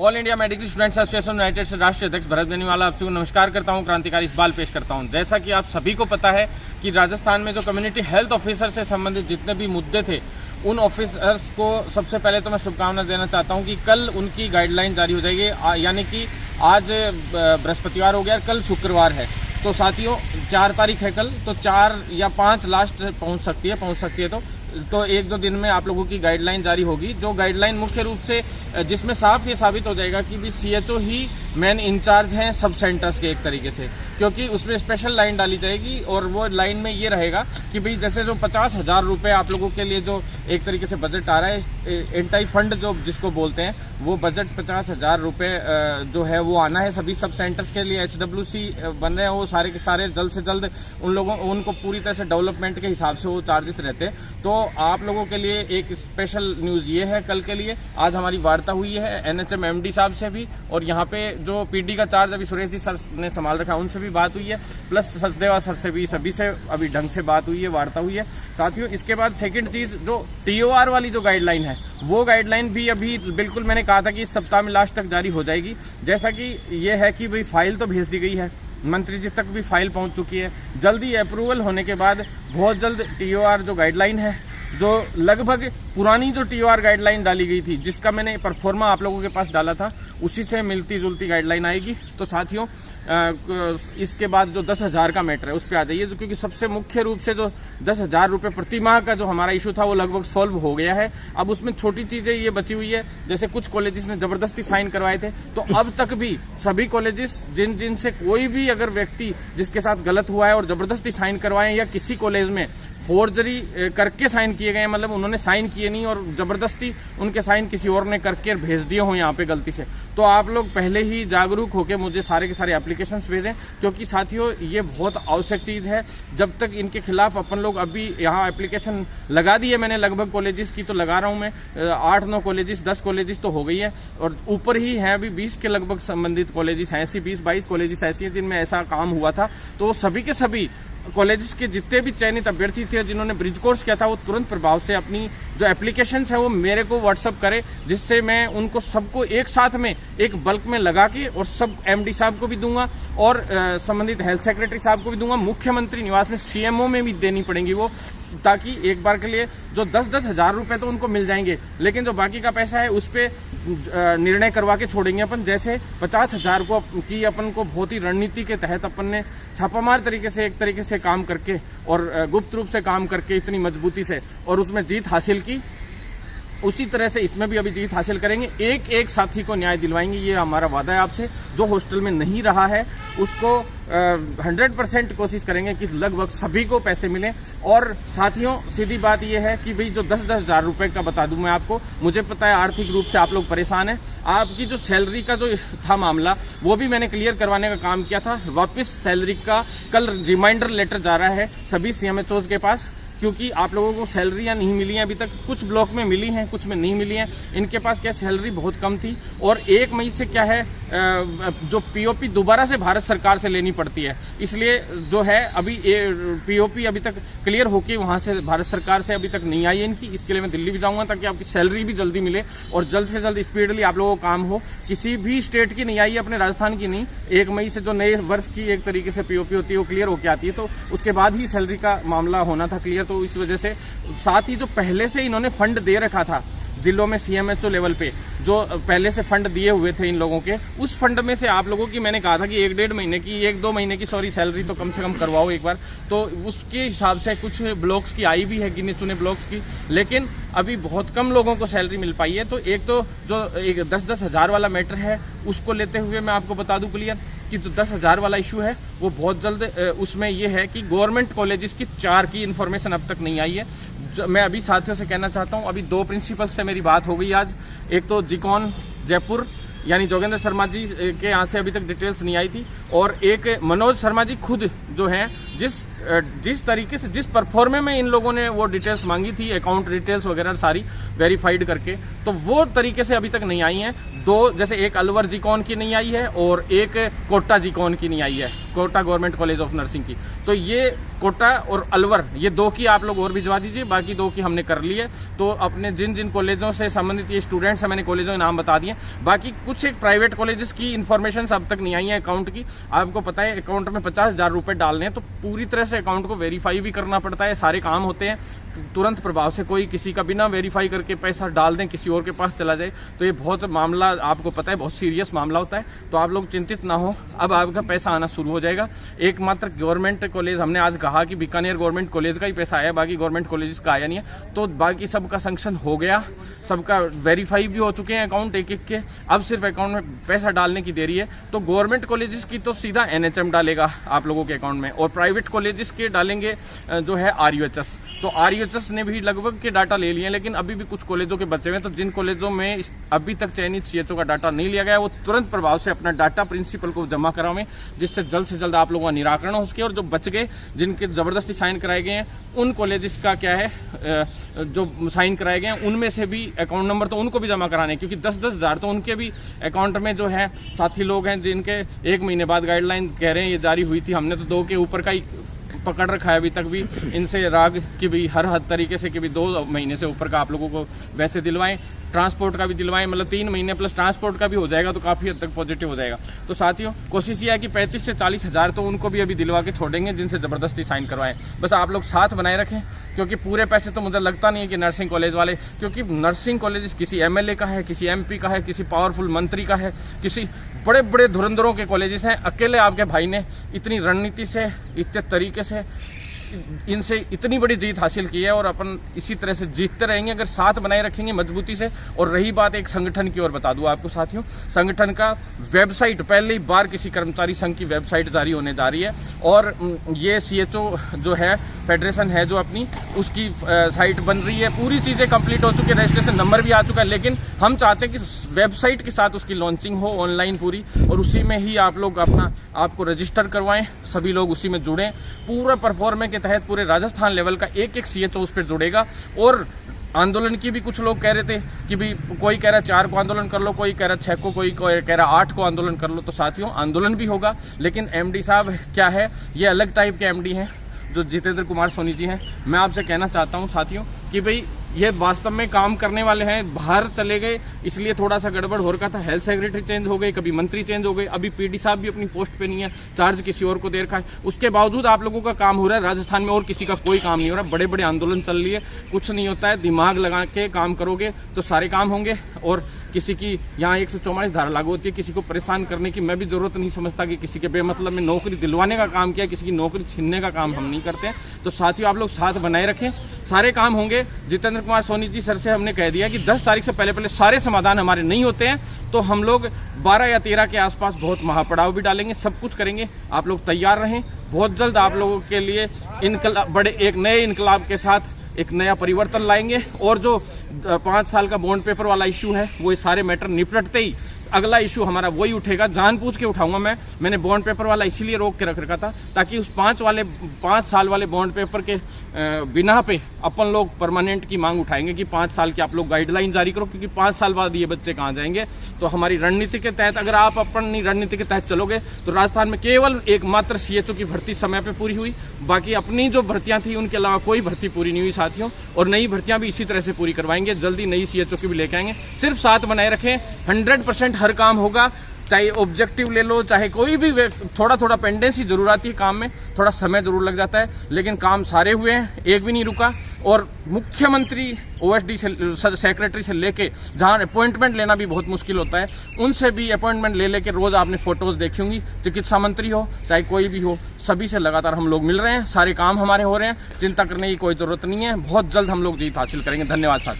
All India medical students association United से राष्ट्रीय अध्यक्ष भरत बेनीवाला आपसे नमस्कार करता हूं, क्रांतिकारी इकबाल पेश करता हूं। जैसा कि आप सभी को पता है कि राजस्थान में जो कम्युनिटी हेल्थ ऑफिसर से संबंधित जितने भी मुद्दे थे, उन ऑफिसर्स को सबसे पहले तो मैं शुभकामना देना चाहता हूं कि कल उनकी गाइडलाइन जारी हो जाएगी। यानी कि आज बृहस्पतिवार हो गया, कल शुक्रवार है, तो साथियों 4 तारीख है कल, तो 4 या 5 लास्ट पहुंच सकती है तो 1-2 दिन में आप लोगों की गाइडलाइन जारी होगी। जो गाइडलाइन मुख्य रूप से जिसमें साफ ये साबित हो जाएगा कि भी सीएचओ ही मेन इंचार्ज हैं सब सेंटर्स के एक तरीके से, क्योंकि उसमें स्पेशल लाइन डाली जाएगी और वो लाइन में ये रहेगा कि भाई जैसे जो 50,000 रुपये आप लोगों के लिए जो एक तरीके से बजट आ रहा है, एंटाई फंड जो जिसको बोलते हैं, वो बजट 50,000 रुपये जो है वो आना है सभी सब सेंटर्स के लिए। HWC बन रहे हैं वो सारे के सारे जल्द से जल्द उनको पूरी तरह से डेवलपमेंट के हिसाब से वो चार्जेस रहते हैं। तो आप लोगों के लिए एक स्पेशल न्यूज ये है कल के लिए। आज हमारी वार्ता हुई है NHM MD साहब से भी, और यहाँ पे जो PD का चार्ज अभी सुरेश जी सर ने संभाल रखा है उनसे भी बात हुई है, प्लस सचदेवा सर से भी, सभी से अभी ढंग से बात हुई है, वार्ता हुई है। साथियों इसके बाद सेकंड चीज जो TOR वाली जो गाइडलाइन है, वो गाइडलाइन भी अभी बिल्कुल मैंने कहा था कि इस सप्ताह में लास्ट तक जारी हो जाएगी। जैसा कि ये है कि भाई फाइल तो भेज दी गई है, मंत्री जी तक भी फाइल पहुंच चुकी है। जल्दी अप्रूवल होने के बाद बहुत जल्द TOR जो गाइडलाइन है, जो लगभग पुरानी जो TOR गाइडलाइन डाली गई थी, जिसका मैंने परफॉर्मा आप लोगों के पास डाला था, उसी से मिलती जुलती गाइडलाइन आएगी। तो साथियों इसके बाद जो 10,000 का मैटर है उस पर आ जाइए, क्योंकि सबसे मुख्य रूप से जो 10,000 रुपये प्रति माह का जो हमारा इशू था वो लगभग सॉल्व हो गया है। अब उसमें छोटी चीजें ये बची हुई है, जैसे कुछ कॉलेजेस ने जबरदस्ती साइन करवाए थे, तो अब तक भी सभी कॉलेजेस जिन से कोई भी अगर व्यक्ति जिसके साथ गलत हुआ है और जबरदस्ती साइन करवाए, या किसी कॉलेज में फोर्जरी करके साइन किए गए, मतलब उन्होंने साइन किए नहीं और जबरदस्ती उनके साइन किसी और ने करके भेज दिए हो यहाँ पे गलती से, तो आप लोग पहले ही जागरूक होकर मुझे सारे के सारे एप्लीकेशंस भेजें, क्योंकि साथियों ये बहुत आवश्यक चीज है। जब तक इनके खिलाफ अपन लोग अभी यहाँ एप्लीकेशन लगा दी है, मैंने लगभग कॉलेजेस की तो लगा रहा हूँ मैं, 8-9 कॉलेजेस 10 कॉलेजेस तो हो गई है, और ऊपर ही है अभी 20 के लगभग संबंधित कॉलेजेस हैं, ऐसी 20-22 कॉलेजेस ऐसी हैं जिनमें ऐसा काम हुआ था। तो सभी के सभी कॉलेजेस के जितने भी चयनित अभ्यर्थी थे जिन्होंने ब्रिज कोर्स किया था, वो तुरंत प्रभाव से अपनी जो एप्लीकेशंस है वो मेरे को व्हाट्सअप करे, जिससे मैं उनको सबको एक साथ में एक बल्क में लगा के और सब MD साहब को भी दूंगा और संबंधित हेल्थ सेक्रेटरी साहब को भी दूंगा। मुख्यमंत्री निवास में CMO में भी देनी पड़ेंगी वो, ताकि एक बार के लिए जो 10-10 हजार रुपए तो उनको मिल जाएंगे, लेकिन जो बाकी का पैसा है उस पे निर्णय करवा के छोड़ेंगे अपन। जैसे 50,000 को की अपन को बहुत ही रणनीति के तहत अपन ने छापामार तरीके से एक तरीके से काम करके और गुप्त रूप से काम करके इतनी मजबूती से और उसमें जीत हासिल की, उसी तरह से इसमें भी अभी जीत हासिल करेंगे। एक साथी को न्याय दिलवाएंगे, ये हमारा वादा है आपसे। जो हॉस्टल में नहीं रहा है उसको 100% कोशिश करेंगे कि लगभग सभी को पैसे मिलें। और साथियों सीधी बात यह है कि भाई जो 10-10 हजार रुपए का बता दूं मैं आपको, मुझे पता है आर्थिक रूप से आप लोग परेशान हैं। आपकी जो सैलरी का जो था मामला, वो भी मैंने क्लियर करवाने का काम किया था। वापस सैलरी का कल रिमाइंडर लेटर जा रहा है सभी CMHOs के पास, क्योंकि आप लोगों को सैलरियां नहीं मिली हैं अभी तक, कुछ ब्लॉक में मिली हैं, कुछ में नहीं मिली हैं। इनके पास क्या सैलरी बहुत कम थी, और 1 मई से क्या है जो POP दोबारा से भारत सरकार से लेनी पड़ती है, इसलिए जो है अभी POP अभी तक क्लियर होके वहां से भारत सरकार से अभी तक नहीं आई है इनकी। इसके लिए मैं दिल्ली भी जाऊंगा ताकि आपकी सैलरी भी जल्दी मिले और जल्द से जल्द स्पीडली आप लोगों को काम हो। किसी भी स्टेट की नहीं आई है, अपने राजस्थान की नहीं। 1 मई से जो नए वर्ष की एक तरीके से POP होती है वो क्लियर होके आती है, तो उसके बाद ही सैलरी का मामला होना था क्लियर। तो इस वजह से साथ ही जो पहले से इन्होंने फंड दे रखा था जिलों में CMHO लेवल पे, जो पहले से फंड दिए हुए थे इन लोगों के, उस फंड में से आप लोगों की मैंने कहा था कि 1-1.5 महीने की 1-2 महीने की सैलरी तो कम से कम करवाओ एक बार। तो उसके हिसाब से कुछ ब्लॉक्स की आई भी है, गिने चुने ब्लॉक्स की, लेकिन अभी बहुत कम लोगों को सैलरी मिल पाई है। तो एक तो जो 10-10 हजार वाला मैटर है उसको लेते हुए मैं आपको बता दूं क्लियर कि जो 10,000 वाला इशू है वो बहुत जल्द, उसमें ये है कि गवर्नमेंट कॉलेजेस की 4 की इन्फॉर्मेशन अब तक नहीं आई है। मैं अभी साथियों से कहना चाहता हूं, अभी 2 प्रिंसिपल से मेरी बात हो गई आज। एक तो जिकॉन जयपुर यानी जोगेंद्र शर्मा जी के यहाँ से अभी तक डिटेल्स नहीं आई थी, और एक मनोज शर्मा जी खुद जो हैं जिस तरीके से जिस परफॉर्मे में इन लोगों ने वो डिटेल्स मांगी थी, अकाउंट डिटेल्स वगैरह सारी वेरीफाइड करके, तो वो तरीके से अभी तक नहीं आई हैं। 2 जैसे एक अलवर जिकॉन की नहीं आई है और एक कोटा जिकॉन की नहीं आई है। Kota government college of nursing की। तो ये कोटा और अलवर, ये 2 की आप लोग और भिजवा दीजिए, बाकी 2 की हमने कर ली है। तो अपने जिन जिन कॉलेजों से संबंधित ये स्टूडेंट्स हैं, मैंने कॉलेजों के नाम बता दिए। बाकी कुछ एक प्राइवेट कॉलेजेस की इन्फॉर्मेशन अब तक नहीं आई है अकाउंट की। आपको पता है अकाउंट में 50,000 रुपए डालने हैं, तो पूरी तरह से अकाउंट को वेरीफाई भी करना पड़ता है। सारे काम होते हैं तुरंत प्रभाव से, कोई किसी का बिना वेरीफाई करके पैसा डाल दें, किसी और के पास चला जाए, तो ये बहुत मामला, आपको पता है, बहुत सीरियस मामला होता है। तो आप लोग चिंतित ना हो, अब आपका पैसा आना शुरू हो जाएगा। एकमात्र गवर्नमेंट कॉलेज, हमने आज कहा कि बीकानेर गवर्नमेंट कॉलेज का ही पैसा आया, बाकी गवर्नमेंट कॉलेज का आया नहीं है। तो बाकी सबका सैंक्शन हो गया, सबका वेरीफाई भी हो चुके हैं अकाउंट एक एक के। अब सिर्फ अकाउंट में पैसा डालने की देरी है। तो गवर्नमेंट कॉलेजेस की तो सीधा NHM डालेगा आप लोगों के अकाउंट में, और प्राइवेट कॉलेजेस के डालेंगे जो है RUHS। तो RUHS ने भी लगभग के डाटा ले लिए, लेकिन अभी भी कुछ कॉलेजों के बचे हुए हैं। तो जिन कॉलेजों में अभी तक चयनित CHO का डाटा नहीं लिया गया, वो तुरंत प्रभाव से अपना डाटा प्रिंसिपल को जमा करावें, जिससे जल्द से जल्द आप लोगों का निराकरण हो सके। और जो बच गए, जिनके जबरदस्ती साइन कराए गए हैं, उन कॉलेजेस का क्या है, जो साइन कराए गए हैं उनमें से भी अकाउंट नंबर तो उनको भी जमा कराने, क्योंकि 10-10 हज़ार तो उनके भी अकाउंट में जो है साथी लोग हैं, जिनके 1 महीने बाद गाइडलाइन कह रहे हैं ये जारी हुई थी। हमने तो 2 के ऊपर का ही पकड़ रखा है अभी तक भी इनसे राग की भी हर हद तरीके से, कि भी 2 महीने से ऊपर का आप लोगों को वैसे दिलवाएं, ट्रांसपोर्ट का भी दिलवाएं, मतलब 3 महीने प्लस ट्रांसपोर्ट का भी हो जाएगा, तो काफ़ी हद तक पॉजिटिव हो जाएगा। तो साथियों, कोशिश ये है कि 35 से 40 हज़ार तो उनको भी अभी दिलवा के छोड़ेंगे, जिनसे ज़बरदस्ती साइन करवाएं। बस आप लोग साथ बनाए रखें, क्योंकि पूरे पैसे तो मुझे लगता नहीं है कि नर्सिंग कॉलेज वाले, क्योंकि नर्सिंग कॉलेज किसी MLA का है, किसी MP का है, किसी पावरफुल मंत्री का है, किसी बड़े बड़े धुरंधरों के कॉलेजेस हैं। अकेले आपके भाई ने इतनी रणनीति से, इतने तरीके से इनसे इतनी बड़ी जीत हासिल की है, और अपन इसी तरह से जीतते रहेंगे अगर साथ बनाए रखेंगे मजबूती से। और रही बात एक संगठन की, और बता दूं आपको साथियों, संगठन का वेबसाइट पहली बार किसी कर्मचारी संघ की वेबसाइट जारी होने जा रही है, और ये CHO जो है, फेडरेशन है जो अपनी, उसकी साइट बन रही है, पूरी चीज़ें कंप्लीट हो चुकी है, रजिस्ट्रेशन नंबर भी आ चुका है। लेकिन हम चाहते हैं कि वेबसाइट के साथ उसकी लॉन्चिंग हो ऑनलाइन पूरी, और उसी में ही आप लोग आपको रजिस्टर करवाएं, सभी लोग उसी में जुड़ें। पूरा परफॉर्मे के तहत पूरे राजस्थान लेवल का एक एक CHO उस पर जुड़ेगा। और आंदोलन की भी कुछ लोग कह रहे थे कि भी कोई कह रहा 4 को आंदोलन कर लो, कोई कह रहा 6 को, कोई कह रहा 8 को आंदोलन कर लो। तो साथियों, आंदोलन भी होगा, लेकिन MD साहब क्या है, ये अलग टाइप के MD हैं, जो जितेंद्र कुमार सोनी जी हैं। मैं आपसे कहना चाहता हूं साथियों कि भाई ये वास्तव में काम करने वाले हैं। बाहर चले गए इसलिए थोड़ा सा गड़बड़ हो रखा था, हेल्थ सेक्रेटरी चेंज हो गए, कभी मंत्री चेंज हो गए, अभी PD साहब भी अपनी पोस्ट पे नहीं है, चार्ज किसी और को दे रखा है। उसके बावजूद आप लोगों का काम हो रहा है राजस्थान में, और किसी का कोई काम नहीं हो रहा। बड़े बड़े आंदोलन चल रही है, कुछ नहीं होता है। दिमाग लगा के काम करोगे तो सारे काम होंगे। और किसी की यहाँ 144 धारा लागू होती है, किसी को परेशान करने की मैं भी जरूरत नहीं समझता कि किसी के बेमतलब में नौकरी दिलवाने का काम किया, किसी की नौकरी छीनने का काम हम नहीं करते हैं। तो साथियों, आप लोग साथ बनाए रखें, सारे काम होंगे। जितेंद्र कुमार सोनी जी सर से हमने कह दिया कि 10 तारीख से पहले सारे समाधान हमारे नहीं होते हैं, तो हम लोग 12 या 13 के आसपास बहुत महापड़ाव भी डालेंगे, सब कुछ करेंगे। आप लोग तैयार रहें, बहुत जल्द आप लोगों के लिए बड़े एक नए इनकलाब के साथ एक नया परिवर्तन लाएंगे। और जो 5 साल का बॉन्ड पेपर वाला इश्यू है, वो सारे मैटर निपटते ही अगला इशू हमारा वही उठेगा, जानबूझ के उठाऊंगा मैंने बॉन्ड पेपर वाला इसीलिए रोक के रख रखा था, ताकि उस 5 साल वाले बॉन्ड पेपर के बिना पे अपन लोग परमानेंट की मांग उठाएंगे कि 5 साल की आप लोग गाइडलाइन जारी करो, क्योंकि 5 साल बाद ये बच्चे कहाँ जाएंगे। तो हमारी रणनीति के तहत, अगर आप अपनी रणनीति के तहत चलोगे, तो राजस्थान में केवल एकमात्र CHO की भर्ती समय पे पूरी हुई, बाकी अपनी जो भर्तियां थी उनके अलावा कोई भर्ती पूरी नहीं हुई साथियों। और नई भर्तियां भी इसी तरह से पूरी करवाएंगे, जल्दी नई CHO की भी लेके आएंगे। सिर्फ साथ बनाए रखें, 100% हर काम होगा। चाहे ऑब्जेक्टिव ले लो, चाहे कोई भी, थोड़ा थोड़ा पेंडेंसी जरूर आती है काम में, थोड़ा समय जरूर लग जाता है, लेकिन काम सारे हुए हैं, एक भी नहीं रुका। और मुख्यमंत्री OSD से सेक्रेटरी से लेके जहां अपॉइंटमेंट लेना भी बहुत मुश्किल होता है, उनसे भी अपॉइंटमेंट ले लेके रोज आपने फोटोज देखी होंगी। चिकित्सा मंत्री हो चाहे कोई भी हो, सभी से लगातार हम लोग मिल रहे हैं, सारे काम हमारे हो रहे हैं, चिंता करने की कोई जरूरत नहीं है। बहुत जल्द हम लोग जीत हासिल करेंगे। धन्यवाद साथी।